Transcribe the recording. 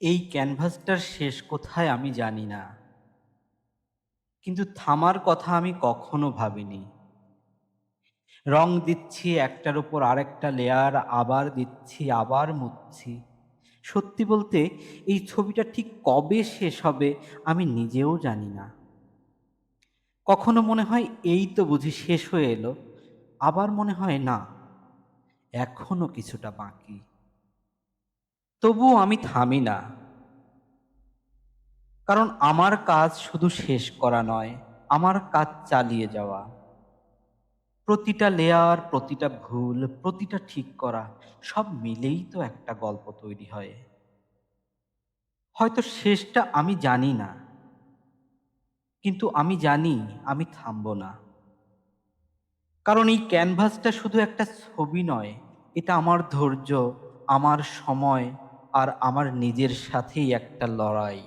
এই ক্যানভাসটার শেষ কোথায় আমি জানি না। কিন্তু থামার কথা আমি কখনো ভাবিনি। রং দিচ্ছি একটার উপর আরেকটা লেয়ার, আবার দিচ্ছি, আবার মুছছি। সত্যি বলতে এই ছবিটা ঠিক কবে শেষ হবে আমি নিজেও জানি না। কখনো মনে হয় এই তো বুঝি শেষ হয়ে এলো। আবার মনে হয় না, এখনো কিছুটা বাকি। তবুও আমি থামি না। কারণ আমার কাজ শুধু শেষ করা নয়, আমার কাজ চালিয়ে যাওয়া। প্রতিটা লেয়ার, প্রতিটা ভুল, প্রতিটা ঠিক করা সব মিলেই তো একটা গল্প তৈরি হয়। হয়তো শেষটা আমি জানি না, কিন্তু আমি জানি আমি থামবো না। কারণ এই ক্যানভাসটা শুধু একটা ছবি নয়, এটা আমার ধৈর্য, আমার সময় আর আমার নিজের সাথেই একটা লড়াই।